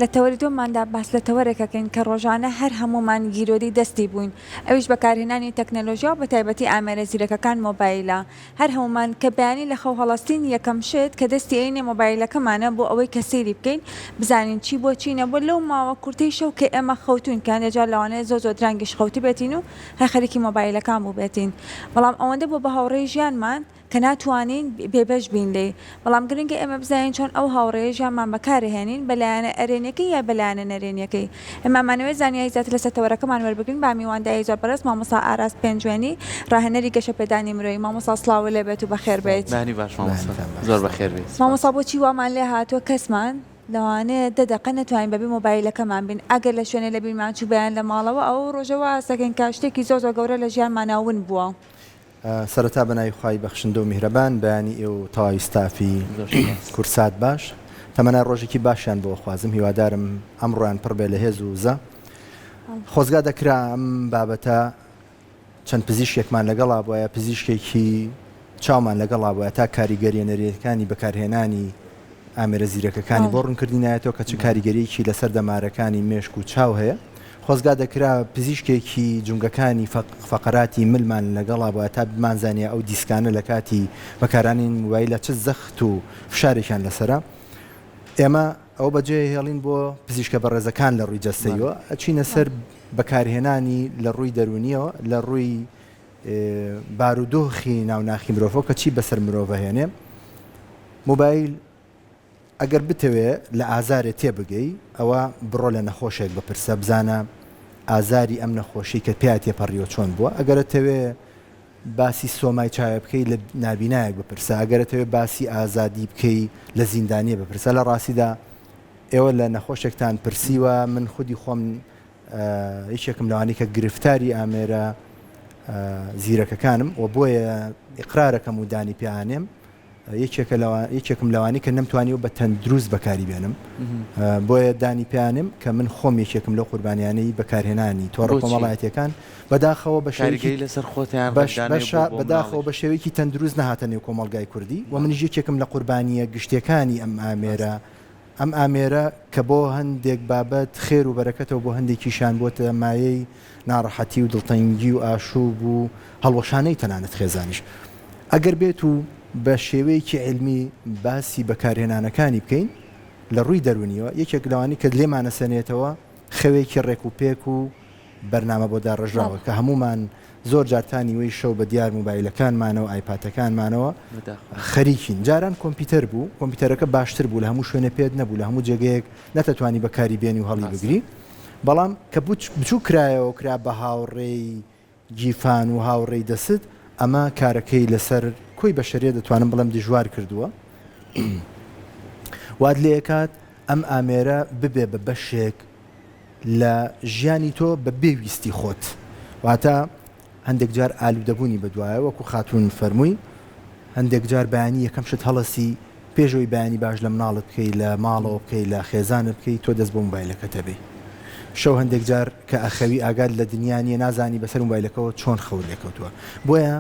لە تەوەریدۆماندا باس لە تەوەرێکەکەین کە ڕۆژانە هەر هەمومان گیرۆری دەستی بووین ئەویش بەکارهێنانی تەکنەلۆژیا و بە تایبەتی ئامێرە زیرەکەکان مۆبایلە هەر هەمومان کە بەیانی لە خەو هەڵەستین یەکەم شت کە دەستی عینێ مۆبایلەکەمانە بۆ ئەوەی کە سەیری بکەین بزانین چی بۆ چینە بۆ لەو ماوە کورتەی شەو کە ئێمە خەوتون کە هەندێجار لەوانەیە زۆر درەنگیش خەوتی بێتین و هەر خەریکی مۆبایلەکان بوو بێتین بەڵام ئەوەندە بۆ بە هاوڕێی ژیانمان کە ناتوانین بێبەش بین لێ بەڵام گرنگە ئێمە بزانین چۆن ئەو هاوڕێی ژیانمان بەکارهێنین بەلایەنە ئەرێنیەکەی یا بەلایەنە نەرێنیەکەی ئێمەمانەوێت زانیاری زیاتر لەسەر تەوەرەکەمان وەربگرین با میواندایی زۆر بەڕێز مامۆستا ئاراس پێنجوێنی ڕاهێنەری گەشەپێدانی مرۆیی مامۆستا سڵاو لێبێت و بەخێر بێت بانی باش مامۆستا زۆر بەخێر بێت مامۆستا بۆچی وامان لێ هاتووە کەسمان لەوانەیە دەدەقە نەتوانین بەبێ مۆبایلەکەمان بین ئەگەر لە شوێنە لە بیرمان چوو بەیان لە ماڵەوە ئەو ڕۆژەوە ئاسەکەین کا شتێکی زۆر گەورە لە ژیانماناون بووە سەرەتا بەناوی خوای بەخشندە و میهرەبان بەیانی ئێوە تەواوی ستافی کورسات باش تەمەنا ڕۆژێکی باشیان بۆ خوازم هیوادارم ئەمڕۆیان پڕ بێ لە هێز و زە خۆزگا دەکرا ئەم بابەتە چەند پزیشکێکمان لەگەڵا بووە پزیشکێکی چاومان لەگەڵا بووە تا کاریگەریە نەرێنەکانی بەکارهێنانی ئامێرە زیرەکەکانی بۆ ڕوونکردنایەتەوە کە چ کاریگەریەکی لەسەر دەمارەکانی مێشک و چاو هەیە خۆزگا دەکرا پزیشکێکی جونگەکانی فەقەراتی ملمان لەگەڵا بووە تا بمانزانیە ئەو دیسکانە لە کاتی بەکارانی موبایلە چ زەخت و فشارێکیان لەسرە ئێمە ئەو بەجێ هێڵین بۆ پزیشکە بەڕێزەکان لە ڕووی جەستەیەوە ئەچینە سەر بەکارهێنانی لە ڕووی دەرونیەوە لە ڕووی بارودۆخی ناوناخی مرۆڤ کە چی بەسەر مرۆڤ هێنێ موبایل ئەگەر بتەوێ لە ئازارێ تێبگەی ئەوە بڕۆ لە نەخۆشێک بپرسە بزانە ئازاری ئەم نەخۆشی کە پێات تێپەڕیەوە چۆن بووە ئەگەرەتەوێ باسی سۆمای چاوە بکەی لە نابینایەک بپرسە ئەگەرەتەوێ باسی ئازادی بکەی لە زیندانیە بپرسە لە ڕاستیدا ئێوە لە نەخۆشێکتان پرسیوە من خودی خۆم هیچێکم لەوانی کە گرفتاری ئامێرە زیرەکەکانم و بۆیە ئیقرارەکەم و دانی پیانێم یەکێکم لەوانی کە نەمتوانی و بە تەندروست بەکاری بێنم بۆیە دانی پیانم کە من خۆم یەکێکم لەو قوربانیانەی بەکارهێنانی تۆڕە کۆمەڵایەتیەکان بەداخەوە بەداخەوە بە شێوەیەکی تەندروست نەهاتە نێو کۆمەڵگای کوردی و منیش یەکێکم لە قوربانیە گشتیەکانی ئەم ئامێرە کە بۆ هەندێک بابەت خێر و بەرەکەتەوە بۆ هەندێکیشان بۆتە مایەی ناڕەحەتی و دڵتەنگی و ئاشوب و هەڵوەشانەی تەنانەت خێزانیش ئەگەر بێت و بە شێوەیەکی علمی باسی بەکارهێنانەکانی بکەین لە ڕووی دەرونیەوە یەکێک لەوانی کە لێمانە سەنێتەوە خەوێکی ڕێک و پێک و بەرنامە بۆ داڕژراوە کە هەمومان زۆر جارتانی وەی شەو بە دیار موبایلەکانمانەوە ئایپاتەکانمانەوە خەریکین جاران کۆمپیوتەر بوو کۆمپیوتەرەکە باشتر بوو لە هەموو شوێنە پێت نەبوو لە هەموو جێگەیەک نەتەتوانی بەکاری بێنی و هەڵی بگری بەڵام کە بچوو کرایەوە کرا بە هاوڕێی گیفان و هاوڕێی دەست ئەمە کارەکەی لەسەر کۆی بەشەریە دەتوانم بڵم دژوار کردووە واد لێ کات ئەم ئامێرە ببێ بە بەشێک لە ژیانی تۆ بە بێویستی خۆت واتە هەندێک جار ئالوودەبوونی بەدوایە وەکو خاتون فەرمووی هەندێک جار بەیانی یەکەم شت هەڵەسی پێشەوەی بەیانی باش لە مناڵت بکەی لە ماڵەوە بکەی لە خێزانت بکەی تۆ دەست بۆ موبایلەکەتە بێ شەو هەندێک جار کە ئەخەوی ئاگاد لە دنیاە نازانی بەسەر موبایلەکەەوە چۆن خەور لێکەوتووە بۆیە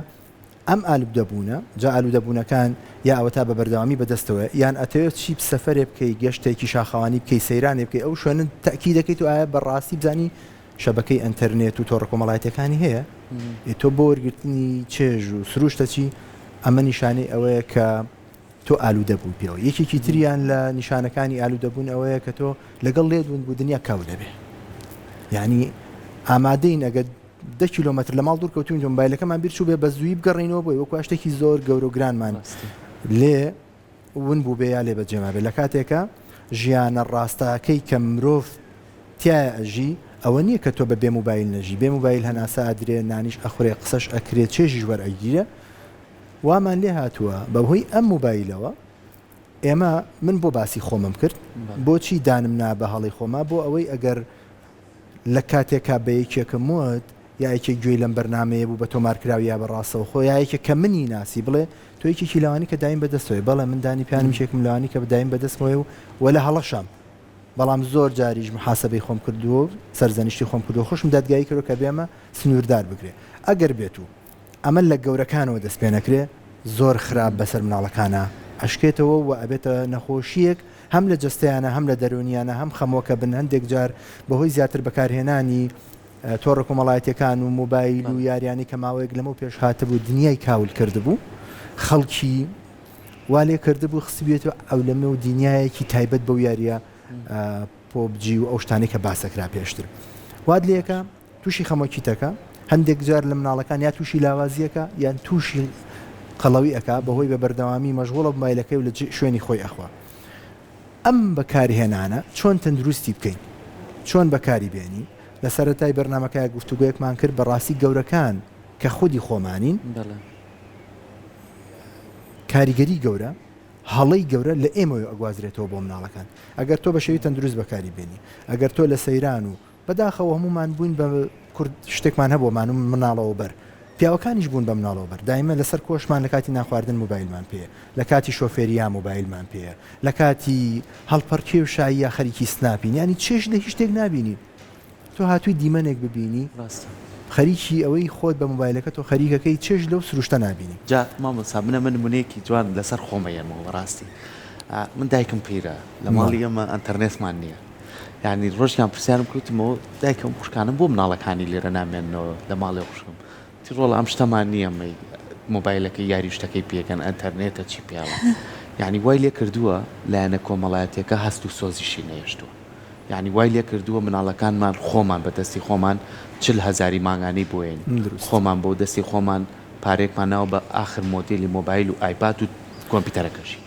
ئەم ئالوودەبوونە جا ئالوودەبوونەکان یا ئەوە تا بە بەردەوامی بەدەستەوە یان ئەتەوێت چی سەفەرێ بکەی گەشتێکی شاخەوانی بکەی سەیرانێ بکەی ئەو شوێنن تەکی دەکەیت و ئایا بەڕاستی بزانی شەبەکەی ئەنتەرنێت و تۆڕە کۆمەڵایەتەکانی هەیە تۆ بۆ وەرگرتنی چێژ و سروشتە چی ئەمە نیشانەی ئەوەیە کە تۆ ئالوودەبوو پێەوە یەکێکی تریان لە نیشانەکانی ئالوودەبوون ئەوەیە کە تۆ لەگەڵ لێدون بوو دنیا کاو دەبێ یعنی ئامادەین ئەگەر 10 کیلۆمەتر لە ماڵ دوور کەوتوین مۆبایلەکەمان بیرچوو بێ بە زووی بگەڕێنەوە بۆی وەکو شتێکی زۆر گەورە و گرانمان لێ ون بوو بێ یا لێ بەجێما بێ لە کاتێکە ژیانە ڕاستاکەی کە مرۆڤ تایە ئەژی ئەوە نییە کە تۆ بە بێ موبایل نەژی بێ موبایل هەناسە ئادرێ نانیش ئەخورێ قسەش ئەکرێت چێژی وەرئەگیرە وامان لێ هاتووە بەهۆی ئەم موبایلەوە ئێمە من بۆ باسی خۆمم کرد بۆچی دانم نا بە هەڵی خۆما بۆ ئەوەی ئەگەر لە کاتێکا بە یەکێکم وت یا یەکێک گوێی لەم بەرنمەیە بوو بە تۆمارکراوی یا بەڕاستەوە خۆ یا یەکێک کە منی ناسی بڵێ تۆ یەکێکی لەوانی کە دایم بەدەستەوەی بەڵێ من دانی پیانم شێکم لەوانی کە بەدایم بەدەستمەوەی و لە هەڵەشام بەڵام زۆر جاریش محاسبەی خۆم کردووە سەرزەنیشتی خۆم کردو خۆشم دادگایی کردو کە بێمە سنووردار بگرێ ئەگەر بێت و ئەمە لە گەورەکانەوە دەست پێ نەکرێ زۆر خراپ بەسەر مناڵەکانە ئەشکێتەوە و ئەبێتە نەخۆشیەک هەم لە جستیانە هەم لە دەرونیانە هەم خەمۆکە بن هەندێک جار بەهۆی زیاتر بەکارهێنانی تۆڕە کۆمەڵایەتیەکان و مۆبایل و یاریانی کە ماوەیەک لەمە پێش هاتبوو دنیای کاول کردبوو خەڵکی وا لێ کردبوو خسبێتەوە ئەو لەمە و دنیایەکی تایبەت بەو یاریە پۆبجی و ئەو شتانەی کە باسەکرا پێشتر واد لێەکە تووشی خەمۆکیتەکە هەندێک جار لە مناڵەکان یا تووشی لاوازیەکە یان تووشی قەڵەوی ئەکا بەهۆی بە بەردەوامی مەشغوڵە مۆبایلەکەی و لە شوێنی خۆی ئەخوا ئەم بەکارهێنانە چۆن تەندروستی بکەین چۆن بەکاری بێنی لە سەرەتای بەرنامەکەی گفتوگویەکمان کرد بەڕاستی گەورەکان کە خودی خۆمانین کاریگەری گەورە هەڵەی گەورە لە ئێمەوە ئەگوازرێتەوە بۆ مناڵەکان ئەگەر تۆ بە شێوی تەندروست بەکاری بێنی ئەگەر تۆ لە سەیران و بەداخەوە هەمومان بووین بە کورد شتێکمان هەبوومان و مناڵەوە بەر پیاوەکانیش بوون بە مناڵەوە بەر دایمە لەسەر کۆشمان لە کاتی ناخواردن موبایلمان پێ لە کاتی شۆفێریا موبایلمان پێ لە کاتی هەڵپەرکێ و شایی یا خەریکی سناپین ینی چێش لە هیچ شتێک نبینی تۆ هاتووی دیمەنێک ببینی خەریکی ئەوەی خۆت بە موبایلەکە تۆ خەریکەکەی چێش لەو سروشتە نبینی جا مامۆستا منە منێکی جوان لەسەر خۆمەیەمەوە ڕاستی من دایکم پیرە لە ماڵی ئەمە ئەنتەرنێتمان نییە یعنی ڕۆژیان پرسیارم کەوتمەوە دایکم خوشکانم بۆ مناڵەکانی لێرە نامێنەوە لە ماڵێ خوشکم ڕۆڵ ئەم شتەمان نییە مۆبایلەکە یاری شتەکەی پێکەن ئەنتەرنێتە چی پیاوە یعنی وای لێ کردووە لایەنە کۆمەڵایەتەکە هەست و سۆزیشی نەهێشتووە یعنی وای لێ کردووە مناڵەکانمان خۆمان بەدەستی خۆمان 40,000 مانگانەی بۆین خۆمان بۆ دەستی خۆمان پارێکمان ناوە بە ئاخر مۆدیلی مۆبایل و ئایپاد و کۆمپیوتەرەکەشی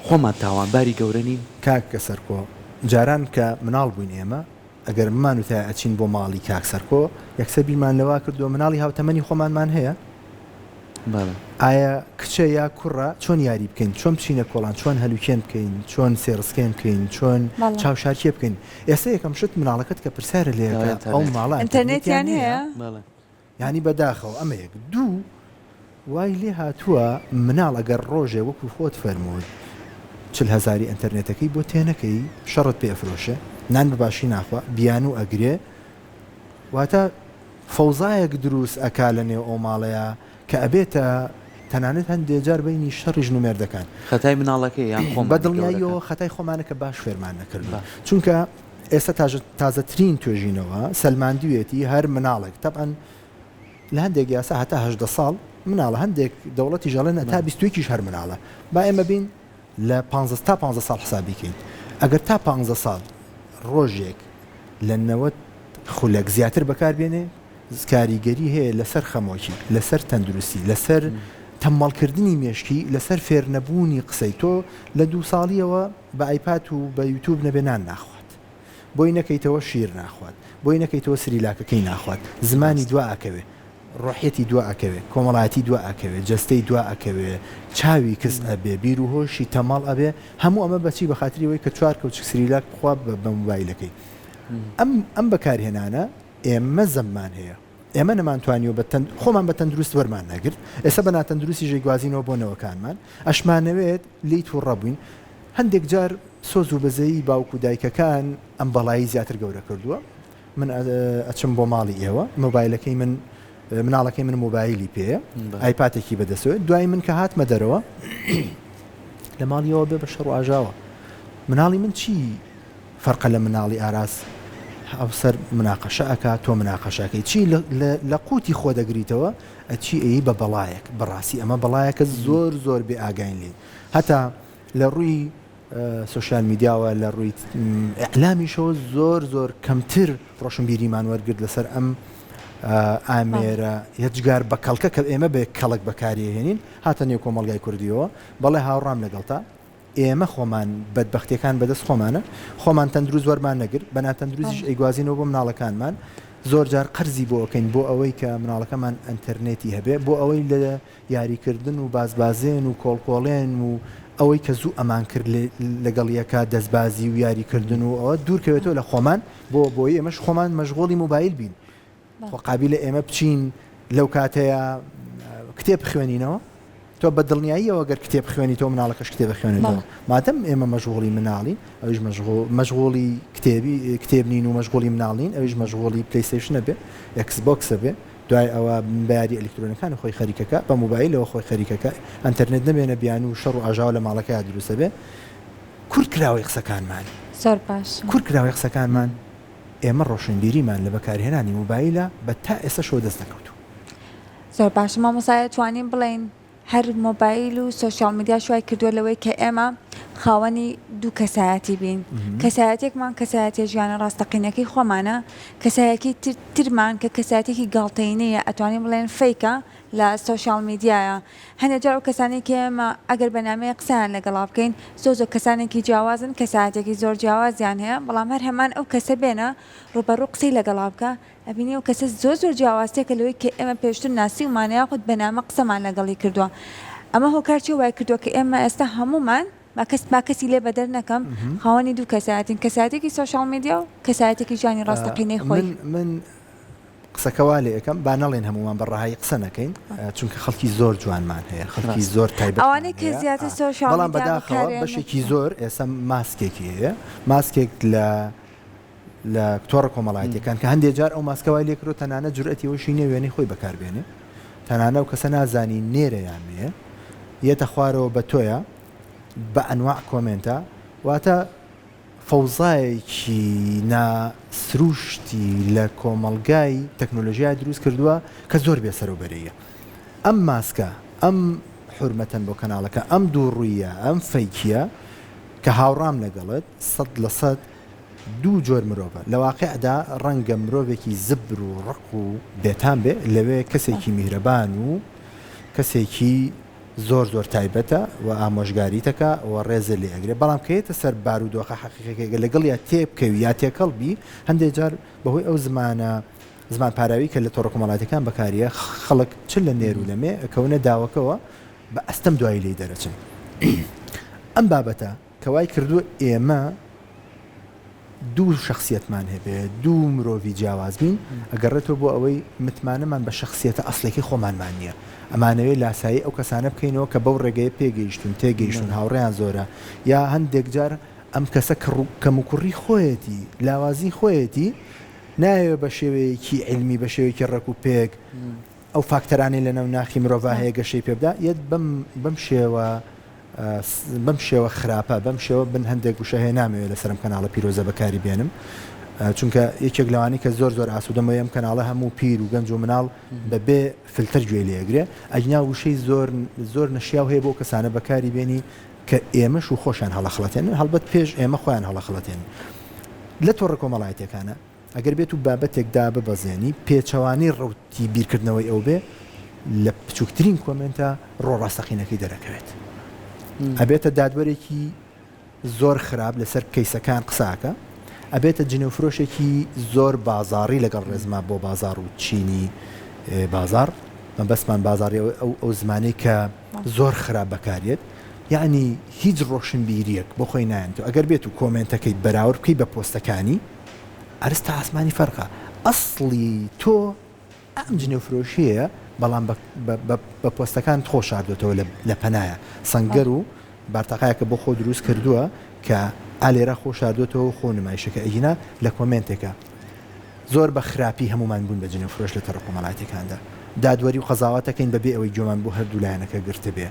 خۆمان تاوانباری گەورەنین کاک کە سەرکۆ جاران کە مناڵ بووین ئێمە ئەگەر ممان وتە ئەچین بۆ ماڵی کاک سەرکۆ یەکسەر بیرمان لەوا کردو مناڵی هاوتەمەنی خۆمانمان هەیە ئایا کچە یا کوڕە چۆن یاری بکەین چۆن بچینە کۆڵان چۆن هەلوکێن بکەین چۆن سێڕسکێن بکەین چۆن چاوشارکێ بکەین ئێستا یەکەم شت مناڵەکەت کە پرسیارە لێ ئەو ماڵە ئینتەرنێتیان هەیە ینی بەداخەوە ئەمە یەک دوو وای لێ هاتووە مناڵ ئەگەر ڕۆژێ وەکو خۆت فەرمووت 40,000 ئینتەرنێتەکەی بۆ تێنەکەی شەڕت پێفرۆشە نان بەباشی ناخوا بیان و ئەگرێ واتە فەوزایەک دروست ئەکا لە نێو ئەو ماڵەیە کە ئەبێتە تەنانەت هەندێک جار بینی شەڕی ژنومێردەکان خەتای مناڵەکەی یان خۆم بەدڵنیاییەوە خەتای خۆمانە کە باش فێرمان نەکردوە چونکە ئێستا تازەترین توێژینەوە سەلماندوێتی هەر مناڵێک تەبەن لە هەندێک یاسا هەتا 18 ساڵ مناڵە هەندێک دەوڵەتی ژەڵێن تا 21 هەر مناڵە با ئێمە بین لە 15 ساڵ حسابیکەین ئەگەر تا 15 ساڵ ڕۆژێک لە 90 خولەک زیاتر بەکاربێنێ کاریگەری هەیە لەسەر خەمۆکی لەسەر تەندروستی لەسەر تەمەڵکردنی مێشکی لەسەر فێرنەبوونی قسەی تۆ لە 2 ساڵیەوە بە ئایپات و بە یوتیوب نەبێنان ناخوات بۆی نەکەیتەوە شیر ناخوات بۆی نەکەیتەوە سریلاکەکەی ناخوات زمانی دوا ئەکەوێ ڕۆحەتی دوا ئەکەوێ کۆمەڵایەتی دوا ئەکەوێ جەستەی دوا ئەکەوێ چاوی کەس ئەبێ بیر و هۆشی تەماڵ ئەبێ هەموو ئەمە بەچی بە خااتریەوەی کە چوار کەوچک سریلاک بخوا بە موبایلەکەی ئەم بەکارهێنانە ئێمە زەممان هەیە ئێمە نەمانتوانیەوە خۆمان بە تەندروست وەرمان نەگرت ئێستا بە ناتەندروستی ژێگوازینەوە بۆ نەوەکانمان ئەشمانەوێت لی تووڕەبووین هەندێک جار سۆز و بەزەی باوکو دایکەکان ئەم بەڵایی زیاتر گەورە کردووە من ئەچم بۆ ماڵی ئێوە مۆبایلەکەی مناڵەکەی من مۆبایلی پێ ئایپاتێکی بەدەستەوە دوای من کە هاتمە دەرەوە لە ماڵیەوە بێ بە شەڕ و ئاژاوە مناڵی من چی فەرقە لە مناڵی ئاراس ئەوسەر مناقەشە ئەکات تۆ مناقەشەکەی چی لە قوتی خۆ دەگریتەوە ئەچی ئەی بە بەڵایەک بەڕاستی ئەمە بەڵایەکە زۆر بێ ئاگاین لێ هەتا لە ڕووی سوشال میدیاوە لە ڕووی ئەعلامیشەوە زۆر کەمتر ڕۆشنبیریمان وەرگرت لەسەر ئەم ئامێرە هێچگار بە کەڵکە کە ئێمە بێ کەڵک بەکارهێنین هاتە نێو کۆمەڵگای کوردیەوە بەڵێ هاوڕام لەگەڵتا ئێمە خۆمان بەدبەختیەکان بەدەست خۆمان تەندروست وەرمان نەگرت بە ناتەندروستیش ئەیگوازینەوە بۆ مناڵەکانمان زۆر جار قەرزی بۆ ئەکەین بۆ ئەوەی کە مناڵەکەمان ئەنتەرنێتی هەبێ بۆ ئەوەی لە یاریکردن و بازبازێن و کۆڵکۆڵێن و ئەوەی کە زوو ئەمان کرد لەگەڵ یەکە دەستبازی و یاریکردن و ئەوە دوورکەوێتەوە لە خۆمان بۆی ئێمەش خۆمان مەشغوڵی موبایل بین قابلە ئێمە بچین لەو کاتەیە کتێب بخوێنینەوە تۆ بە دڵنیاییەوە گەر کتێب بخوێنی تۆ مناڵەکەش کتێب بخوێنێتەوە مادەم ئێمە مەشغوڵی مناڵین ئەویش مەشغوڵی کتێبنین و مەشغوڵی مناڵین ئەویش مەشغوڵی پلیستیشنە بێ ئەکسبۆکسە بێ دوای ئەوە بەیاری ئەلکترۆنەکان خۆی خەریکەکە بە موبایلەوە خۆی خەریکەکە ئەنتەرنێت نەبێنە بیان و شەڕ و ئاژاوە لە ماڵەکە دروستە بێ کورت کراوەی قسەکانمان زۆر باش کورت کراوەی قسەکانمان ئێمە ڕۆشنبیریمان لە بەکارهێنانی موبایلە بە تا ئێستا شۆ دەست نەکەوتو زۆر باش مامۆسایە توانین بڵێن هەر مۆبایل و سوۆشیال میدیا شوای کردووە لەوەی کە ئێمە خاوەنی دوو کەسایەتی بین کەسایەتێکمان کەسایەتی ژیانە ڕاستەقینەکەی خۆمانە کەسایەکی ترمان کە کەسایەتێکی گاڵتەینەیە ئەتوانین بڵێن فەیکە لە سوۆشیال میدیایە هەندێک جار و کەسانی کە ئێمە ئەگەر بەنامەیە قسەیان لەگەڵا بکەین زۆر کەسانێکی جیاوازن کەسایەتێکی زۆر جیاوازیان هەیە بەڵام هەر هەمان ئەو کەسە بێنە ڕوبەڕوو قسەی لەگەڵا بکە ئەبینی ئەو کەسە زۆر جیاوازتێکە لەوەی کە ئێمە پێشتر ناسی ومانەیە خودت بەنامە قسەمان لەگەڵی کردووە ئەمە هۆکارچی وای کردووە کە ئێمە ئێستا هەمومان با کەسی لێ بەدەر نەکەم خاوەنی دوو کەسایەتین کەسایەتێکی سوۆشیال میدیا و کەسایەتێکی ژیانی ڕاستەقینەی خۆی من قسەکەوا لێ یەکەم با نەڵێن هەمومان بەڕاهایی قسە نەکەین چونکە خەڵکی زۆر جوانمان هەیە خەڵکی زۆر تایبەت ئەوانەی کە زیاتر سوۆشیال بەڵام بەداخەوە بەشێکی زۆر ئێستا ماسکێکی هەیە ماسکێک لە تۆڕە کۆمەڵایەتیەکان کە هەندێک جار ئەو ماسکەوای لێ کردو تەنانە جورئەتی ئەوشی نێ وێنەی خۆی بەکاربێنێ تەنانە و کەسە نازانی نێرەیان نێ یەتە خوارەوە بە تۆیە بە ئەنواع کۆمنتە واتە فەوزایەکی ناسروشتی لە کۆمەڵگای تەکنۆلۆژیای دروست کردووە کە زۆر بێسەرەوبەرەیە ئەم ماسکە ئەم حورمەتەن بۆ کەناڵەکە ئەم دووڕوویە ئەم فەیکیە کە هاوڕام لەگەڵت 100% دوو جۆر مرۆڤە لە واقعدا ڕەنگە مرۆڤێکی زبر و ڕق و بێتان بێ لەوێ کەسێکی میهرەبان و کەسێکی زۆر تایبەتە و ئامۆژگاریتەکە و ڕێزە لێ ئەگرێ بەڵام کەیتە سەر بارودۆخە حەقیقەکە لەگەڵ یا تێبکەوی یا تێکەڵبی هەندێک جار بەهۆی ئەو زمان پاراوی کە لە تۆڕە کۆمەڵایەتیەکان بەکاریە خەڵک چ لە نێر و لەمێ ئەکەونە داوەکەوە بە ئەستەم دوایی لێی دەرەچن ئەم بابەتە کەوای کردو ئێمە دوو شخصیتمان هەبێ دوو مرۆڤی جیاواز بین ئەگەڕێتەوە بۆ ئەوەی متمانەمان بە شخصیەتە ئەسڵێکی خۆمانمان نییە ئەمانەوەی لاسایی ئەو کەسانە بکەینەوە کە بەو ڕێگەیە پێگەیشتون تێگەیشتون هاوڕێیان زۆرە یا هەندێک جار ئەم کەسە کەموکوڕی خۆیەتی لاوازی خۆیەتی نایەوە بە شێوەیەکی علمی بە شێوەیەکی ڕێک و پێک ئەو فاکتەرانی لە ناو ناخی مرۆڤ هەیە گەشەی پێبدا یەت بەم شێوە خراپە بەم شێوە بن هەندێک وشە هەیە نامەوێت لە سەرم کەناڵە پیرۆزە بەکاری بێنم چونکە یەکێک لەوانی کە زۆر ئاسوودەمە ئەم کەناڵە هەموو پیر و گەنج و مناڵ بەبێ فلتەر گوێ لێگرێ ئەجنا وشەی زۆر نەشیاو هەیە بۆ کەسانە بەکاری بێنی کە ئێمەش و خۆشیان هەڵەخڵەتێن هەڵبەت پێش ئێمە خۆیان هەڵەخڵەتێن لە تۆڕە کۆمەڵایەتیەکانە ئەگەر بێت و بابەتێکدا ببەزێنی پێچەوانی ڕوتی بیرکردنەوەی ئەو بێ لە بچووکترین کۆمنتە ڕۆڕاستەقینەکەی دەرەکەوێت ئەبێتە دادوەرێکی زۆر خراپ لەسەر کەیسەکان قساکە ئەبێتە جنەوفرۆشێکی زۆر بازاڕی لەگەڵ ڕێزما بۆ بازار و چینی بازار بەسمان بازاری ئەو زمانی کە زۆر خراپ بەکارێت یعنی هیچ ڕۆشنبیریەک بۆ خۆی نایەن ئەگەر بێت و کۆمنتەکەی بەراورد بکەی بە پۆستەکانی ئەرستا ئاسمانی فەرقە ئەسڵی تۆ ئەم جنەوفرۆشیەیە بەڵام بە پۆستەکان خۆ شاردوێتەوە لە پەنایە سەنگەر و بارتەقایەکە بۆ خۆ دروست کردووە کە ئالێرە خۆ شاردوێتەوە خۆ نمایشەکە ئەگینا لە کۆمنتێکە زۆر بە خراپی هەمومان بوون بە جنەوفرۆش لە تۆڕە کۆمەڵایەتیەکاندا دادوەری و قەزاوەتەکەین بەبێ ئەوەی جۆمان بۆ هەردوو لایەنەکە گرتە بێ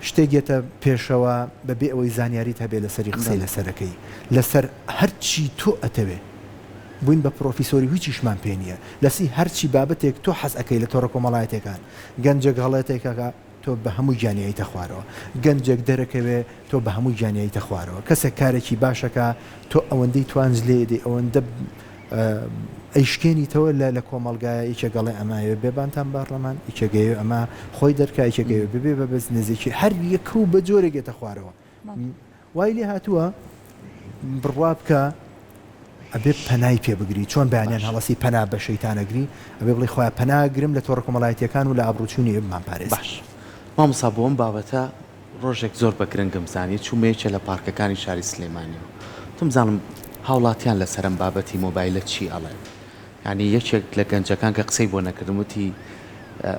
شتێکێتە پێشەوە بەبێ ئەوەی زانیاریت هەبێ لەسەری قسەی لەسەرەکەی لەسەر هەرچی تۆ ئەتەوێ بووین بە پرۆفیسۆری هیچیشمان پێ نییە لەسی هەرچی بابەتێک تۆ حەز ئەەکەی لە تۆڕە کۆمەڵایەتەکان گەنجێک هەڵەتێکەکە تۆ بە هەموو گیانیاییتە خوارەوە گەنجێک دەرەکەوێ تۆ بە هەموو گیانیاییتە خوارەوە کەسێک کارێکی باشەکە تۆ ئەوەندەی توانج لێدی ئەوەندە ئەیشکێنیتەوە لە کۆمەلگایە یەکێگەڵێ ئەمایە بێبانتان بارلەمان یەکێگەیە ئەمە خۆی دەرکای یەکێگەوە ببێ بە بەس نزیکی هەر یەک و بە جۆرێکێتە خوارەوە وای لێ هاتووە بڕوا بکە ئەبێ پەنای پێ بگری چۆن بەیانیان هەڵەسی پەنا بە شەیتانەگری ئەبێ بڵێ خۆیان پەناگرم لە تۆڕە کۆمەڵایەتیەکان و لە ئابڕوچوونی ئێمەمان پارێز باش مامۆستا بۆم بابەتە ڕۆژێک زۆر بە گرنگم زانی چوومەیەکە لە پارکەکانی شاری سلێمانیەوە تم زانم هاوڵاتیان لەسەرم بابەتی مۆبایلە چی ئەڵێ یعنی یەکێک لە گەنجەکان کە قسەی بۆ نەکردموتی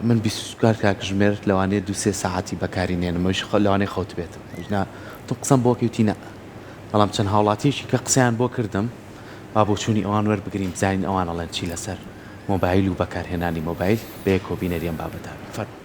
من 24 کاکژمێر لەوانەیە 2-3 ساعتی بەکاری نێنمەوەش لەوانەیە خەوت بێتم تم قسەم بۆ کەوتی نە بەڵام چەند هاوڵاتیشی کە قسەیان بۆ کردم با بۆ چوونی ئەوان وەربگرین بزانین ئەوان ئەڵێن چی لەسەر مۆبایل و بەکارهێنانی مۆبایل بە کۆبینەریان بابەتە فەرموو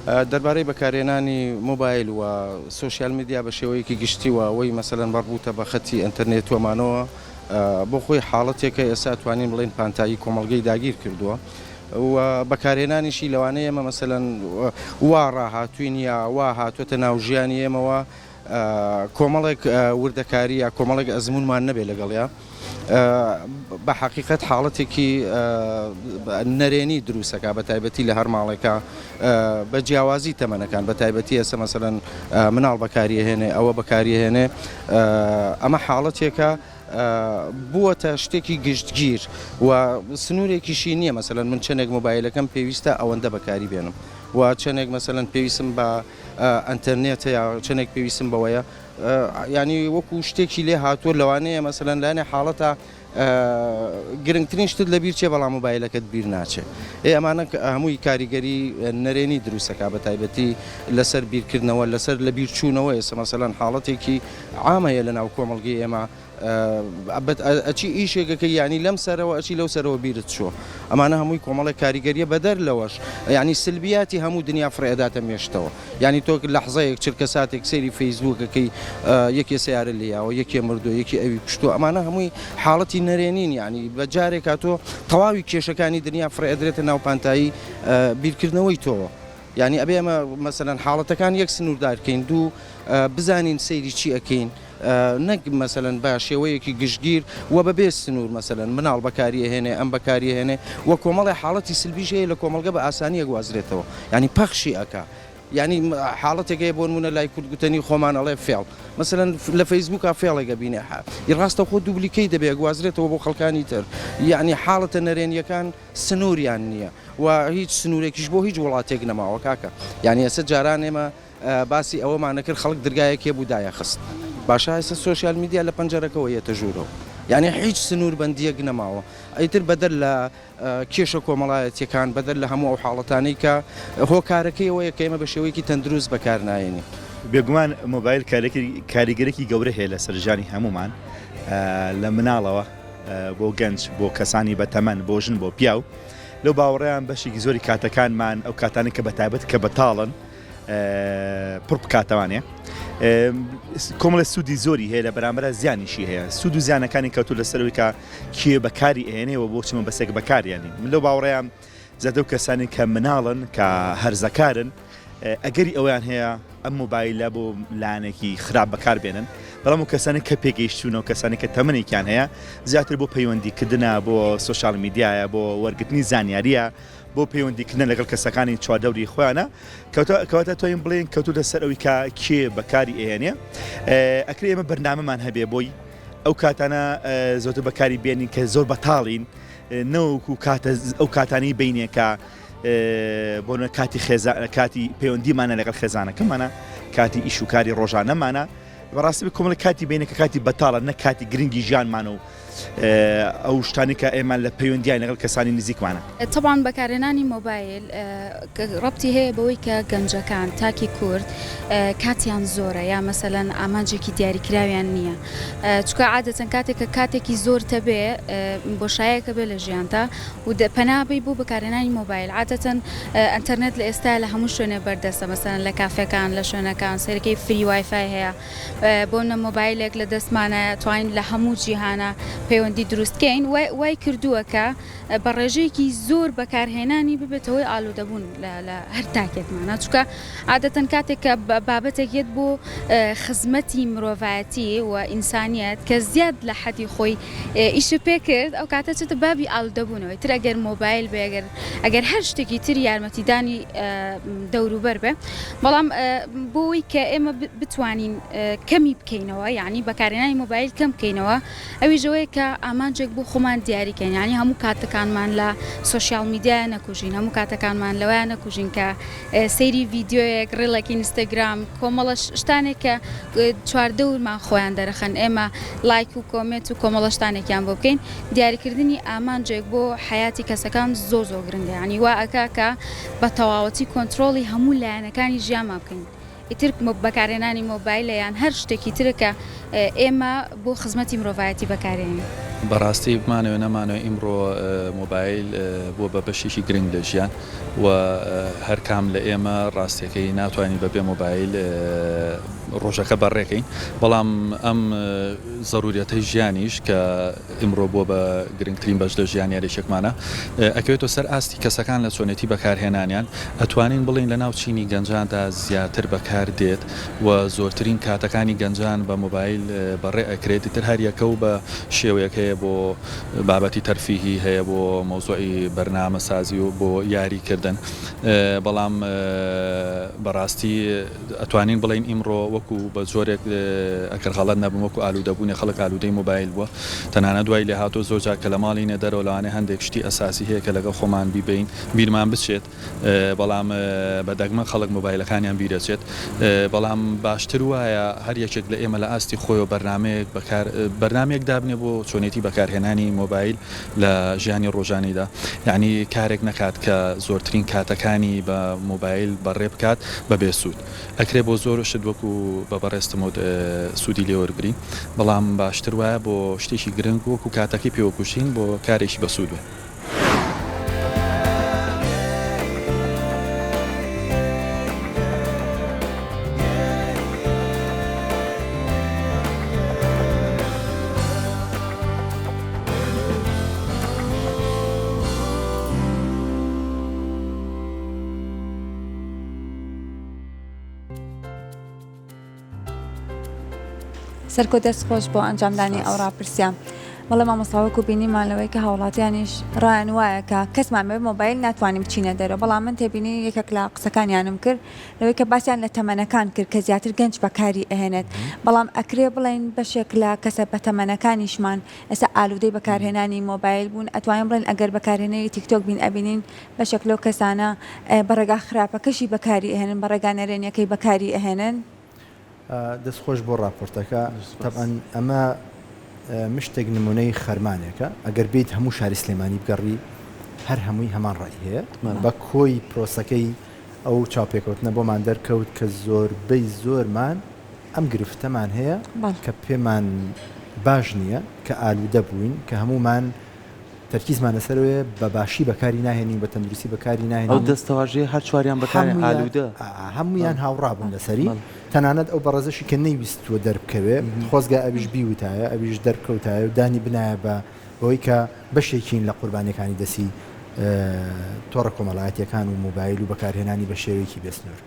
دەربارەی بەکارهێنانی مۆبایل و سوۆسیال میدیا بە شێوەیەکی گشتیوە ئەوەی مەسەلەن بەربوتە بە خەتی ئینتەرنێت وەمانەوە بۆ خۆی حاڵەتێکە ئێستا توانین بڵێن پانتایی کۆمەڵگەی داگیر کردووە و بەکارهێنانیشی لەوانەیە ئێمە مەسەلەن وا ڕاهاتوین یا وا هاتووەتە ناو ژیانی ئێمەوە کۆمەڵێک وردەکاری یا کۆمەڵێک ئەزمونمان نەبێ لەگەڵیا بە حقیقت حاڵەتێکی نەرێنی دروستەکە بە تایبەتی لە هەر ماڵێکە بە جیاوازی تەمەنەکان بە تایبەتی ئێستا مەسەلەن مناڵ بەکاریهێنێ ئەوە بەکاریهێنێ ئەمە حاڵەتێکە بووەتە شتێکی گشتگیر و سنوورێکیشی نییە مەسەلەن من چەندێک مۆبایلەکەم پێویستە ئەوەندە بەکاری بێنم و چەندێک مەسەلەن پێویستم بە ئەنتەرنێتە یا چەندێک پێویستم بەوەیە ینی وەکو شتێکی لێ هاتووە لەوانەیە مەسەلەن لایەنێ حاڵەتە گرنگترین شتت لە بیر چێ بەڵام مۆبایلەکەت بیر ناچێت ئەمانە هەمووی کاریگەری نەرێنی دروستەکە بە تایبەتی لەسەر بیرکردنەوە لەسەر لە بیرچوونەوە ئێستا مەسەلەن حاڵەتێکی عامەیە لە ناو کۆمەڵگەی ئێمە ئەچی ئیشێکەکە ینی لەم سەرەوە ئەچی لەو سەرەوە بیرت چوە ئەمانە هەمووی کۆمەڵی کاریگەریە بەدەر لەوەش ینی سلبیاتی هەموو دنیا فڕێداتە مێشتەوە ینی تۆ لەحظەیەک چرکە ساتێک سەیری فەیسبووکەکەی یەکێ سیارە لێیاوە یەکێ مردو یەکی ئەوی پشتووە ئەمانە هەمووی حاڵەتی نەرێنین ینی بە جارێک تۆ تەواوی کێشەکانی دنیا فڕێدرێتە ناو پانتایی بیرکردنەوەی تۆوە ینی ئەبێ ئەمە مەسەلەن حاڵەتەکان یەک سنووردارکەین دوو بزانین سەیری چی ئەەکەین نەک مەسەلەن با شێوەیەکی گشتگیر و بەبێ سنوور مەسەلەن مناڵ بەکاریهێنێ ئەم بەکاریهێنێ و کۆمەڵی حاڵەتی سلبیژەیە لە کۆمەلگە بە ئاسانیە گوازرێتەوە ینی پەخشی ئەکا ینی حاڵەتێکەیە بۆ نمونە لای کورتگوتنی خۆمان ئەڵێ فێڵ مەسەلەن لە فەیسبووکە فێڵێکە بینێ ڕاستە خۆ دووبلیکەی دەبێ گوازرێتەوە بۆ خەڵکانی تر یعنی حاڵەتە نەرێنیەکان سنووریان نییە و هیچ سنوورێکیش بۆ هیچ وڵاتێک نەماوە کاکە یعنی ئێستا جاران ئێمە باسی ئەوەمان نەکرد خەڵک دەرگایەکێ بوودایە خست باشە ئێستا سوۆسیال میدیا لە پەنجەرەکەەوە یەتە ژوورەوە یعنی هیچ سنوور بەندیەک نەماوە ئەیتر بەدەر لە کێشە کۆمەڵایەتیەکان بەدەر لە هەموو ئەو حاڵەتانەی کە هۆکارەکەیەوەیە کە ئێمە بە شێوەیەکی تەندروست بەکارنایێنی بێگومان مۆبایل کاریگەرێکی گەورە هەیە لە سەرژانی هەمومان لە مناڵەوە بۆ گەنج بۆ کەسانی بەتەمەن بۆ ژن بۆ پیاو لەو باوەڕێیان بەشێکی زۆری کاتەکانمان ئەو کاتانی کە بەتایبەت کە بەتاڵن پڕ بکاتەوانێ کۆمەڵە سوودی زۆری هەیە لە بەرامبەر زیانیشی هەیە سوود و زیانەکانی کەوتو لەسەرەوەی کە کێ بەکاری ئێنێەوە بۆ چمە بەسێک بەکاریانی من لەو باوەڕێیان زەدە و کەسانی کە مناڵن کە هەرزەکارن ئەگەری ئەویان هەیە ئەم مۆبایلە بۆ لایەنێکی خراپ بەکار بێنن بەڵام و کەسانی کە پێگەیشتونە و کەسانی کە تەمەنێکیان هەیە زیاتر بۆ پەیوەندیکردنە بۆ سوۆسیال میدیایە بۆ وەرگرتنی زانیاریە بۆ پەیوەندیکردن لەگەڵ کەسەکانی چواردەوری خۆیانە کەواتە تۆیم بڵێن کەوتو لەسەر ئەوی کە کێ بەکاری ئێنێ ئەکرێ ئێمە بەرنامەمان هەبێ بۆی ئەو کاتانە زۆرتر بەکاری بێنین کە زۆر بەتاڵین نەوەکو ئەو کاتانی بینێکە بۆ کاتی پەیوەندیمانە لەگەڵ خێزانەکەمانە کاتی ئیش و کاری ڕۆژانەمانە بەڕاستی کۆمەڵی کاتی بینێکە کاتی بەتاڵە نە کاتی گرنگی ژیانمانە و ئەو شتانی کە ئێمە لە پەیوەندیان لەگەڵ کەسانی نزیکمانە طبعاً بەکارهێنانی مۆبایل ڕەبتی هەیە بەوەی کە گەنجەکان تاکی کورد کاتیان زۆرە یا مەسەلەن ئامانجێکی دیاریکراویان نییە چکە عادەتەن کاتێکی زۆر تەبێ بۆشایەکە بێ لە ژیانتا و پەنابەی بوو بەکارهێنانی مۆبایل عادەتەن ئەنتەرنێت لە ئێستا لە هەموو شوێنێ بەردەستە مەسەلەن لە کافەکان لە شوێنەکان سەرەکەی فری وایفای هەیە بۆ نە مۆبایلێک لە دەستمانە توانین لە هەموو جیهانە پەیوەندی دروستکەین وای کردووەکە بە ڕێژەیەکی زۆر بەکارهێنانی ببێتەوەی ئالوودەبوون لە هەر تاکێکمانە چکە عادەتەن کاتێک کە بابەتێکێت بۆ خزمەتی مرۆڤایەتی و ئینسانیەت کە زیاد لە حەدی خۆی ئیشە پێ کرد ئەو کاتە چێتە بابی ئالوودەبوونەوەی تر ئەگەر مۆبایل بێ ئەگەر هەر شتێکی تر یارمەتیدانی دەوروبەر بێ بەڵام بۆی کە ئێمە بتوانین کەمی بکەینەوە یعنی بەکارهێنانی مۆبایل کەم بکەینەوە ئەوی ژەوەیە کە ئامانجێک بۆ خۆمان دیاریکەین ینی هەموو کاتەکانمان لە سوۆسیال میدیایە نەکوژین هەموو کاتەکانمان لەوەیە نەکوژین کە سەیری ڤیدیۆیەک ڕێڵێکی ئینستاگرام کۆمەڵە شتانێک کە چواردەورمان خۆیان دەرەخەن ئێمە لایک و کۆمنت و کۆمەڵە شتانێکیان بۆ بکەین دیاریکردنی ئامانجێک بۆ حیاتی کەسەکان زۆر گرنگە ینی وا ئەکا کە بە تەواوەتی کۆنتترۆڵی هەموو لایەنەکانی ژیانمان بکەین ئیتر بەکارهێنانی مۆبایلە یان هەر شتێکی ترەکە ئێمە بۆ خزمەتی مرۆڤایەتی بەکارێنین بەڕاستی بمانەوە نەمانەوە ئیمڕۆ مۆبایل بۆ بە بەشێکی گرنگ لە ژیان و هەر کام لە ئێمە ڕاستیەکەی ناتوانین بەبێ مۆبایل ڕۆژەکە بەڕێکەین بەڵام ئەم ضرورەتەی ژیانیش کە ئیمڕۆ بۆ بە گرنگترین بەش لە ژیان یاریشێکمانە ئەکەوێتەوە سەر ئاستی کەسەکان لە چۆنێتی بەکارهێنانیان ئەتوانین بڵین لە ناو چینی گەنجاندا زیاتر بەکار دێت و زۆرترین کاتەکانی گەنجان بە مۆبایل بەڕێ ئەکرێت تر هەریەکە و بە شێوەیەک هەیە بۆ بابەتی تەرفیهی هەیە بۆ مۆزوعی بەرنامە سازی و بۆ یاریکردن بەڵام بەڕاستی ئەتوانین بڵین ئیمڕۆ وەکو بە زۆرێک ئەگەر غەڵەت نەبم وەکو ئالوودەبوونی خەڵک ئالوودەی مۆبایل بووە تەنانەت دوای لێ هاتۆ زۆرجار کە لە ماڵینە دەرەوە لەوانێ هەندێک شتی ئەساسی هەیە کە لەگەڵ خۆمان بیبین بیرمان بچێت بەڵام بە دەگمە خەڵک مۆبایلەکانیان بیرەچێت بەڵام باشتر وایە هەر یەکێک لە ئێمە لە ئاستی خۆی و بەرنامێک دابنێ بۆ چۆنێتی بەکارهێنانی مۆبایل لە ژیانی ڕۆژانیدا یعنی کارێک نەکات کە زۆرترین کاتەکانی بە مۆبایل بەڕێ بکات بە بێسوود ئەکرێ بۆ زۆر شت وەکو بە بەڕێستمەوت سوودی لێوەرگری بەڵام باشتر وایە بۆ شتێکی گرنگ وەکو کاتەکەی پێوەکوشین بۆ کارێکی بەسوود بێ. سەرکۆ دەست خۆش بۆ ئەنجامدانی ئەو ڕاپرسیان بەڵێ مامۆستاوەکو بینیمان لەوەی کە هاوڵاتیانیش ڕایان وایە کە کەسمان بێ مۆبایل ناتوانین بچینە دەرەوە بەڵام من تێبینی یەکێک لە قسەکانیانم کرد لەوەی کە باسییان لە تەمەنەکان کرد کە زیاتر گەنج بەکاری ئەهێنێت بەڵام ئەکرێ بڵێن بەشێک لە کەسە بە تەمەنەکانیشمان ئێستا ئالوودەی بەکارهێنانی مۆبایل بوون ئەتوانین بڵێن ئەگەر بەکارهێنەی تیکتۆک بین ئەبینین بەشێک لەو کەسانە بەڕێگا خراپەکەشی بەکاری ئەهێنن بەڕێگا نەرێنیەکەی بەکاری ئەهێنن دەستخۆش بۆ ڕاپۆرتەکە تەبەن ئەمە مشتێک نمونەی خەرمانێکە ئەگەر بیت هەموو شاری سلێمانی بگەڕی هەر هەمووی هەمان ڕای هەیە بە کۆی پرۆسەکەی ئەو چاپێکەوتنە بۆمان دەرکەوت کە زۆربەی زۆرمان ئەم گرفتەمان هەیە کە پێمان باش نییە کە ئالوودە بووین کە هەمومان تەرکیزمان لەسەرەوەی بە باشی بەکاری ناهێنین بە تەندروستی بەکاری ناهێنین ئەو دەستەواژەیە هەر چواریان بەکاری ئالوودە هەمویان هاوڕابوون لەسەری تەنانەت ئەو بەڕێزەشی کە نەیویستوە دەربکەوێ خۆزگا ئەویش بیوتایە ئەویش دەرکەوتایە و دانی بنایە بە بەوەی کە بەشێکین لە قوربانیەکانی دەسی تۆڕە کۆمەڵایەتیەکان و مۆبایل و بەکارهێنانی بە شێوەیەکی بێسنوور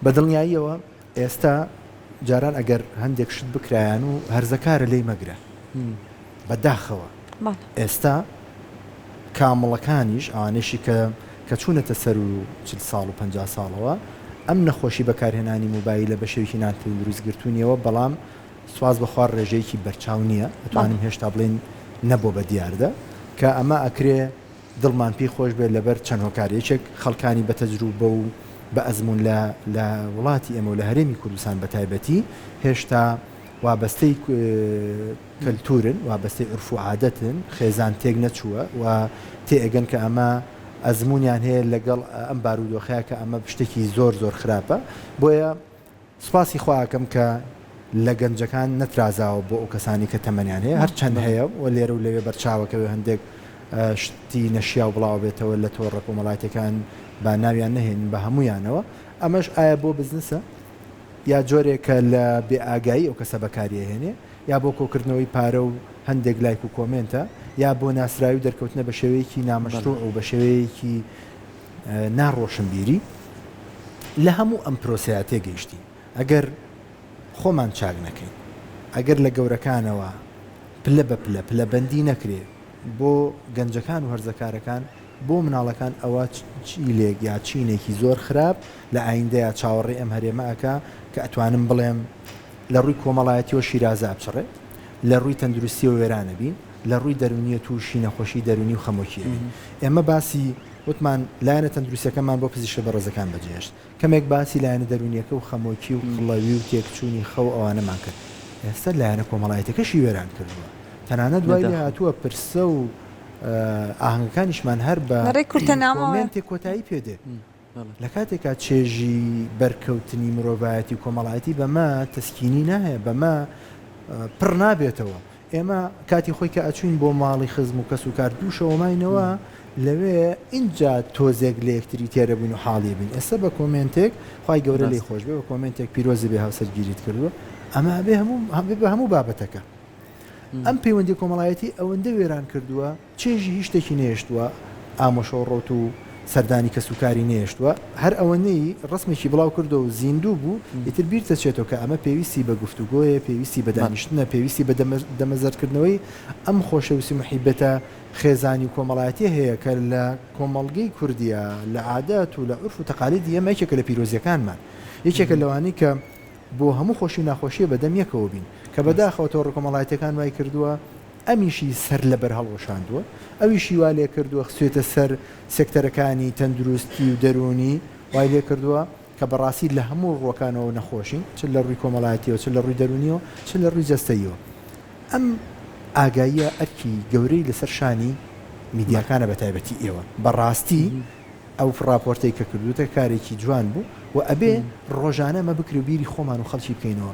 بە دڵنیاییەوە ئێستا جاران ئەگەر هەندێک شت بکرایان و هەرزەکارە لێی مەگرە بەداخەوە ئێستا کامڵەکانیش ئەوانەشی کە چوونەتە سەر و 40 ساڵ و 50 ساڵەوە ئەم نەخۆشی بەکارهێنانی مۆبایل لە بەشێوکی ناتوان دروستگرتوونیەوە بەڵام سواز بەخوار ڕێژەیەکی بەرچاو نییە ئەتوانین هێشتا بڵین نەبوو بە دیاردە کە ئەمە ئەکرێ دڵمان پێی خۆش بێت لەبەر چەند هۆکارێکێک خەڵکانی بە تەجروبە و بە ئەزمون لە وڵاتی ئێمە و لە هەرێمی کوردستان بە تایبەتی هێشتا وابەستەی کەلتورن وابەستەی عرف و عادەتن خێزان تێک نەچووە و تێئگەن کە ئەمە ئەزمونیان هەیە لەگەڵ ئەم بارودۆخەیە کە ئەمە شتێکی زۆر خراپە بۆیە سوپاسی خواکەم کە لە گەنجەکان نەترازاوە بۆ ئەو کەسانی کە تەمەنیان هەیە هەر چەند هەیە و لێرە و لەوێ بەرچاوەکەوێ هەندێک شتی نەشیا و بڵاو بێتەوە لە تۆڕە کۆمەڵایەتەکان با ناویان نەهێن بە هەمویانەوە ئەمەش ئایا بۆ بزنسە یا جۆرێکە لە بێئاگایی ئەو کەسە بەکاریە هێنێ یا بۆ کۆکردنەوەی پارە و هەندێک لایک و کۆمنتە یا بۆ ناسراوی دەرکەوتنە بە شێوەیەکی نامەشروع و بە شێوەیەکی ناڕۆشنبیری لە هەموو ئەم پرۆسەیە تێگەیشتی ئەگەر خۆمان چاک نەکەین ئەگەر لە گەورەکانەوە پلە بە پلە بەندی نەکرێ بۆ گەنجەکان و هەرزەکارەکان بۆ مناڵەکان ئەوە چیلێک یا چینێکی زۆر خراپ لە ئایندەیە چاوەڕێ ئەم هەرێمەکە کە ئەتوانم بڵێم لە ڕووی کۆمەڵایەتیەوە شیرازە بچڕێ لە ڕووی تەندروستی و وێرانە بین لە ڕووی دەرونیە تووشی نەخۆشی دەرونی و خەمۆکی ئێمە باسی وتمان لایەنە تەندروستیەکەمان بۆ پزیشە بەڕێزەکان بەجێشت کەمێک باسی لایەنە دەرونیەکە و خەمۆکی و خڵەوی و تێکچوونی خەو ئەوانەمان کرد ئێستا لایەنە کۆمەڵایەتەکەشی وێران کردووە تەنانەت دوای لێ هاتووە پرسە و ئاهەنگەکانیشمان هەر بە کۆمنتێک کۆتایی پێدێت لە کاتێکا چێژی بەرکەوتنی مرۆڤایەتی و کۆمەڵایەتی بەمە تەسکینی نایە بەمە پڕ نابێتەوە ئێمە کاتی خۆی کە ئەچوین بۆ ماڵی خزم و کەس و کار دووشەوەماینەوە لەوێ اینجا تۆزێک لە یەکتری تێرە بووین و حاڵی بین ئێستا بە کۆمنتێک خی گەورە لی خۆش بێ بە کۆمنتێک پیرۆزی بێ هاوسەرگیریت کردووە ئەمە بێ بە هەموو بابەتەکە ئەم پەیوەندی کۆمەڵایەتی ئەوەندە وێران کردووە چێژی هیچ شتێکی نێشتووە ئامۆشە ڕۆت و سەردانی کە سوکاری نێشتووە هەر ئەوەنەی ڕسمێکی بڵاو کردو و زیندوو بوو ئیتر بیر دەچێتەوە کە ئەمە پێویستی بە گفتوگۆیە پێویستی بە دانیشتنە پێویستی بە دەمەزەرکردنەوەی ئەم خۆشەویستی محیبەتە خێزانی و کۆمەڵایەتی هەیە کە لە کۆمەڵگەی کوردیە لە عادات و لە عرف و تەقالیدی ئێمە یەکێکە لە پیرۆزیەکانمان یەکێکە لەوانەی کە بۆ هەموو خۆشی ناخۆشیە بەدەم یەکەوە بین کە بەداخەوە کۆمەڵایەتەکان وای کردووە ئەمیشی سەر لەبەر هەڵوەشاندووە ئەویشی وا لێ کردووە خسوێتە سەر سێکتەرەکانی تەندروستی و دەرونی وای لێ کردووە کە بەڕاستی لە هەموو ڕوەکانەوە نەخۆشین چ لە ڕووی کۆمەڵایەتیەوە چ لە ڕووی دەرونیەوە چ لە ڕووی جەستەیەوە ئەم ئاگاییە ئەرکی گەورەی لەسەر شانی میدیاکانە بە تایبەتی ئێوە بەڕاستی ئەو راپۆرتەی کە کردوتە کارێکی جوان بوو و ئەبێ ڕۆژانە مە بکری و بیری خۆمان و خەڵکی بکەینەوە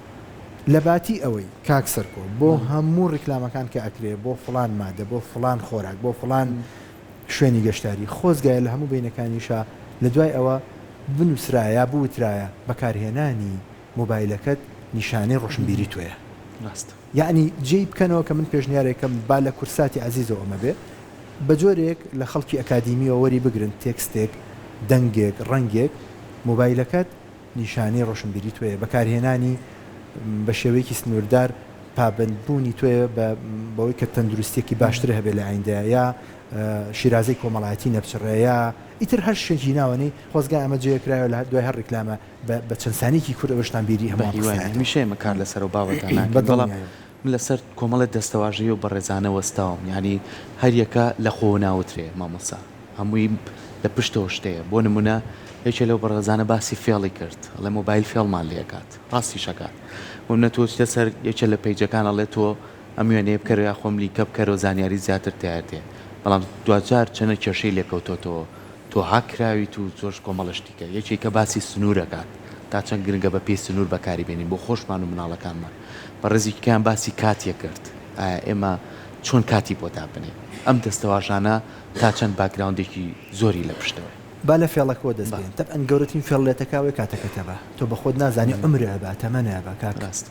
لە باتی ئەوەی کاک سەرکۆ بۆ هەموو ڕیکلامەکان کە ئەکرێ بۆ فلان مادە بۆ فلان خۆراک بۆ فلان شوێنی گەشتاری خۆزگایە لە هەموو بینەکانیشە لە دوای ئەوە بنووسرایە بوترایە بەکارهێنانی مۆبایلەکەت نیشانەی ڕۆشنبیری توێە یعنی جێی بکەنەوە کە من پێشنیارێکم با لە کورساتی عزیزەوە ئەمە بێ بە جۆرێک لە خەڵکی ئەکادیمیەوە وەری بگرن تێکستێک دەنگێک ڕەنگێک مۆبایلەکەت نیشانەی ڕۆشنبیری توێە بەکارهێنانی بە شێوەیەکی سنووردار پابندبوونی توێ بەوەی کە تەندروستێکی باشتر هەبێ لە ئایندە یا شیرازەی کۆمەڵایەتی نەبچڕەیە ئیتر هەر شتێکی ناوەنەی خۆزگای ئەمە جێکرایەوە لە دوای هەر ڕیکلامە بە چەندسانێکی کورد ئەوەشتان بیری هەموو میشێمە کار لەسەر و باوەتانە بەڵام من لەسەر کۆمەڵێت دەستەواژەیە و بەڕێزانە وەستاوم ینی هەریەکە لە خۆ ناوترێ مامۆسا هەمووی لە پشتەوە شتەیە بۆ نمونە یەکێ لەو بەڕێزانە باسی فێڵی کرد ئەڵێ مۆبایل فێڵمان لێکات ڕاستی شکات ومنە تۆ چتە سەر یەکێ لە پەیجەکان ئەڵێ تۆ ئەم وێنەیە بکەرە یا خۆم لیکە بکەرەوە زانیاری زیاتر تایاتێ بەڵام دوجار چەنە کێشەی لێکەوتۆتەوە تۆ هاکراویت و زۆر کۆمەڵشتیکە یەکێکە باسی سنوورەکات تا چەند گرنگە بە پێی سنوور بەکاری بێنین بۆ خۆشمان و مناڵەکانمان بە ڕێزیکیان باسی کاتیە کرد ئێمە چۆن کاتی بۆ دابنێ ئەم دەستەواژانە تا چەند باگراوندێکی زۆری لە پشتەوە با لە فێڵەکەەوە دەستێن تەب ئەن گەورەترین فێڵێتەکەوەی کاتەکەتەبە تۆ بە خۆت نازانی ئەمرە ئەبا تەمەنە ئەبا کاکڕاست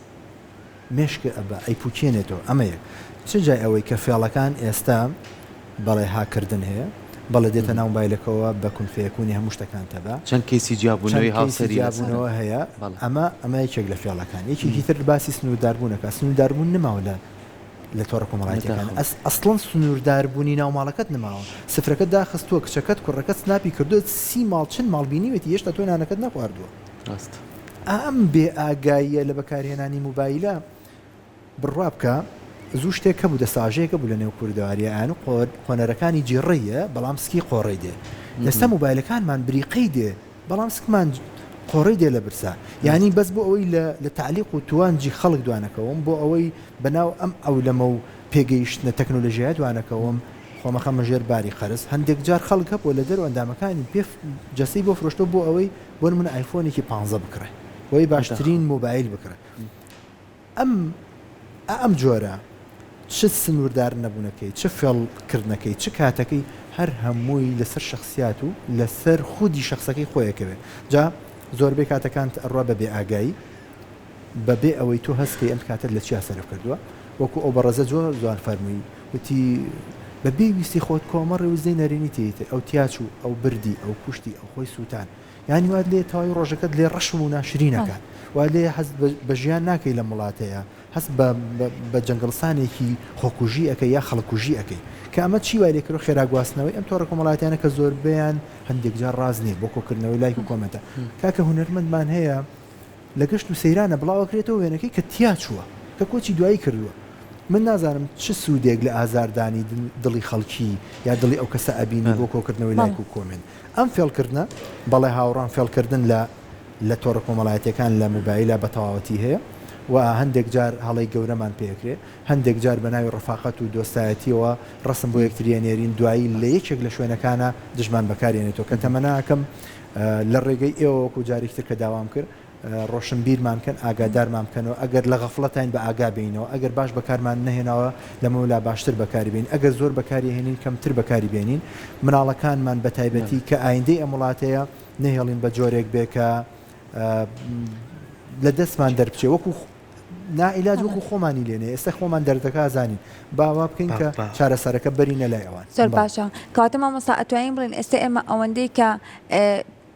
مێشکە ئەبە ئەیپوچێنێتەوە ئەمە یەک چ جای ئەوەی کە فێڵەکان ئێستا بەڵێ هاکردن هەیە بەڵێ دێتە ناو مۆبایلەکەەوە بە کونفەیەکوونی هەموو شتەکان تەبە چەند کەیسی جیابوونەوەی هاوسەریابوونەوە هەیە ئەمە یەکێک لە فێڵەکان یەکێکی تر باسی سنوورداربوونەکە سنوورداربوون نماوە لە تۆڕە کۆمەڵایەتەکان ئەسڵەن سنوورداربوونی ناو ماڵەکەت نماوە سفرەکەت داخستووە کچەکەت کوڕەکەت سناپی کردو 30 ماڵ چەند ماڵبینیوێتی هێشتا تۆ نانەکەت نەخواردووە ئەم بێ ئاگاییە لە بەکارهێنانی موبایلە بڕوا بکە زوو شتێک هەبوو دەساژەیەکە بوو لە نێو کوردەواریان و قۆنەرەکانی جێڕەیە بەڵام سکی قۆڕی دێ ئێستا موبایلەکانمان بریقەی دێ بەڵام سکمان قۆڕی دێ لە برسا یعنی بەس بۆ ئەوەی لە تعلیق و توانجی خەڵک دوانەکەوم بۆ ئەوەی بەناو ئەم ئەو لەمە و پێگەیشتنە تەکنۆلۆژیای دوانەکەوم خۆمەخەمە ژێر باری خەرز هەندێک جار خەڵک هەبوو لە دەرەوە ئەندامەکانی پێ جەسەی بۆ فرۆشتۆ بۆ ئەوەی بۆ من ئایفۆنێکی 15 بکڕێ بۆی باشترین مۆبایل بکڕێ ئەم جۆرە چ سنووردار نەبوونەکەی چه فێڵکردنەکەی چ کاتەکەی هەر هەمووی لەسەر شخصیات و لەسەر خودی شخصەکەی خۆیەکەوێت جا زۆربەی کاتەکان ئەڕوا بەبێ ئاگایی بەبێ ئەوەی تۆ هەستکەی ئەم کاتت لە چیا سەرف کردووە وەکو ئەو بەڕێزە زۆر جوان فەرمووی وتی بەبێ ویستی خۆت کۆمەڕێ وزەی نەرێنی تێتە ئەو تیاچ و ئەو بردی ئەو کوشتی ئەو خۆی سووتان یانی واد لێ تاوای ڕۆژەکەت لێ ڕەشم و ناشرینەکان وا لێ هەست بە ژیان ناکەی لە وڵاتەیە هەست بە جەنگڵسانێکی خۆکوژی ئەەکەی یا خەڵکوژی ئەەکەی کە ئەمە چی وای لێکرد خێراگواستنەوەی ئەم تۆڕە کۆمەڵاتیانە کە زۆربیان هەندێک جار ڕاز نییە بۆ کۆکردنەوەی لایک و کۆمنتە کاکە هونەرمەندمان هەیە لە گەشت و سەیرانە بڵاوەکرێتەوە وێنەکەی کە تیا چووە کە کۆچی دوایی کردووە من نازانم چه سوودێک لە ئازاردانی دڵی خەڵکی یا دڵی ئەو کەسە ئەبینی بۆ کۆکردنەوەی لایک و کۆمنت ئەم فێڵکردنە بەڵێ هاوڕان فێڵکردن لە تۆڕە کۆمەڵایەتەکان لە موبایلە بە تەواوەتی هەیە و هەندێک جار هەڵی گەورەمان پێکرێ هەندێک جار بە ناوی ڕفاقەت و دۆستایەتیەوە ڕسم بۆ یەکتریانێرین دوایی لە یەکێک لە شوێنەکانە دژمان بەکارێنێتەوە کە تەمەناکەم لە ڕێگەی ئێوە و جارێکتر کە داوام کرد ڕۆشنبیرمان کەن ئاگادارمان بکەنەوە ئەگەر لە غەفڵەتین بە ئاگا بینەوە ئەگەر باش بەکارمان نەهێناوە لەمەولا باشتر بەکاری بین ئەگەر زۆر بەکاری هێنین کەمتر بەکاری بێنین مناڵەکانمان بە تایبەتی کە ئایندەی ئەم وڵاتەیە نەهێڵین بە جۆرێک بێ کە لە دەستمان دەربچێ وەکو نائیلاج وەکو خۆمانی لێنێ ئێستا خۆمان دەردەکە زانین باوا بکەین کە چارەسەرەکە بەرینە لای ئەوان زۆر باشە کاتە مامۆستا ئەتوانین بڵین ئێستا ئێمە ئەوەندەی کە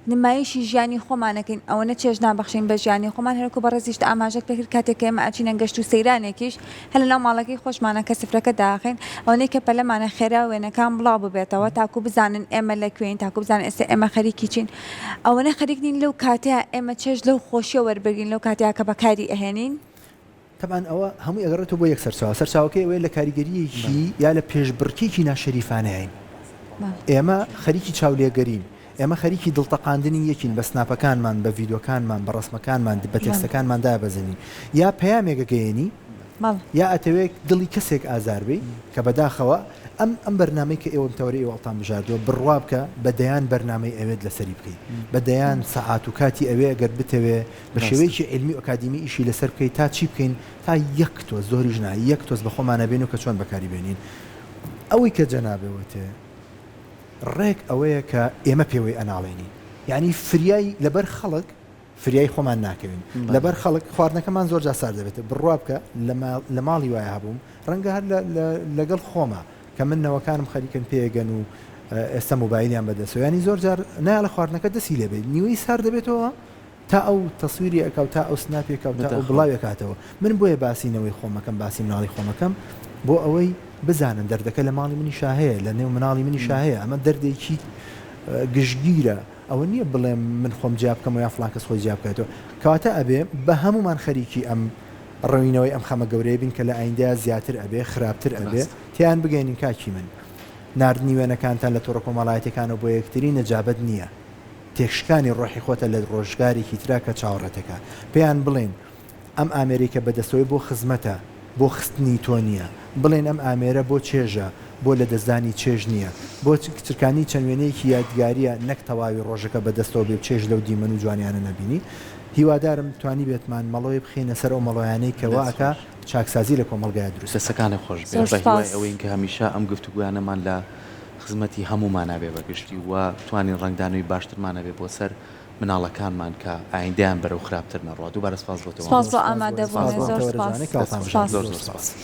نمایشی ژیانی خۆمانەکەین ئەوەنە چێژ نابەخشین بە ژیانی خۆمان هەرکو بە ڕێزیشت ئاماژەت پێکرد کاتێک ئێمە ئاچینە گەشت و سەیرانێکیش هەل لەناو ماڵەکەی خۆشمانە کە سفرەکە داخین ئەوەنەی کە پەلەمانە خێرا وێنەکان بڵاو ببێتەوە تاکو بزانن ئێمە لەکوێین تاکو بزانن ئێستا ئێمە خەریکی چین ئەوەنە خەریک نین لەو کاتەیە ئێمە چێژ لەو خۆشیە وەربگین لەو کاتەیە کە بەکاری ئەهێنین تەبان ئەوە هەمووی ئەگەڕێتەوە بۆ یەک سەرچاوەکەی ئەوەیە لە کاریگەریەکی یا لە پێشبڕکێکی ناشەریفانەیەین ئێمە خەریکی چاولێگەرین ئێمە خەریکی دڵتەقاندنی یەکین بە سناپەکانمان بە ڤیدۆکانمان بە ڕسمەکانمان بە تێکستەکانمان دابەزنی یا پەیامێکەگەیەنی یا ئەتەوێت دڵی کەسێک ئازاربی کە بەداخەوە ئەم بەرنامەی کە ئێوەم تەوەری ئێوەڵتان بژاردووە بڕوا بکە بەدەیان بەرنامەی ئەوێت لەسەری بکەیت بەدەیان سەعات و کاتی ئەوێ ئەگەر بتەوێ بە شێوەیەکی علمی و ئەکادمی ئیشی لەسەر بکەیت تا چی بکەین تا یەک تۆز زۆریش نا یەک تۆز بە خۆمانە بێن و کە چۆن بەکاری بێنین ئەوەی کە جەنابێوەتێ ڕێک ئەوەیە کە ئێمە پێوەی ئەناڵێنین یعنی فریای لەبەر خەڵک فریای خۆمان ناکەوین لەبەر خەڵک خواردنەکەمان زۆر جا سار دەبێت بڕوا بکە لە ماڵی وایە هەبووم ڕەنگە هەر لەگەڵ خۆمە کە من نەوەکانم خەریکن پێگەن و ئێستا مۆبایلیان بەدەستەوە ینی زۆر جار نایە لە خواردنەکە دەسی لێبێت نیوەی سار دەبێتەوە تا ئەو تەسویری ئەکەوت تا ئەو سناپێکەوت تا ئەو بڵاوێکاتەوە من بۆیە باسینەوەی خۆمەکەم باسی مناڵی خۆمەکەم بۆ ئەوەی بزانن دەردەکە لە ماڵی منی شاهەیە لە نێو مناڵی منی شاهەیە ئەمە دەردێکی گشتگیرە ئەوە نییە بڵێم من خۆم جیاب بکەم و یا فڵان کەس خۆی جیاب بکاتەوە کەواتە ئەبێ بە هەمومان خەریکی ئەم ڕوینەوەی ئەم خەمە گەورەیە بین کە لە ئایندەیە زیاتر ئەبێ خراپتر ئەبێ تیان بگەینین کاکی من ناردنی وێنەکانتان لە تۆڕە کۆمەڵایەتەکانەوە بۆ یەکتری نەجابەت نییە تێکشکانی ڕۆحی خۆتە لە ڕۆژگارێکی ترا کە چاوەڕێتەکە پێیان بڵێن ئەم ئامێریکە بەدەستەوەی بۆ خزمەتە بۆ خستنی تۆ نییە بڵێن ئەم ئامێرە بۆ چێژە بۆ لە دەستدانی چێژ نییە بۆ کچکانی چەند وێنەیەکی یادگاریە نەک تەواوی ڕۆژەکە بەدەستەوە بێ چێژ لەو دیمەن و جوانیانە نەبینی هیوادارم توانی بێتمان مەڵۆی بخینە سەر ئەو مەڵۆیانەی کەواکە چاکسازی لە کۆمەلگای دروست دەستەکانی خۆش بێ بە هیوای ئەوەی کە هەمیشە ئەم گفتوگویانەمان لە خزمەتی هەمومانە بێ بەگشتی و توانین ڕنگدانەوەی باشترمانە بێ بۆ سەر مناڵەکانمان کە ئایندەیان بەرەو خراپتر نەڕات و بەرە سپاس بۆتەوە سپاس بۆ ئامادەبوونە زۆر سپاس زۆر سپاس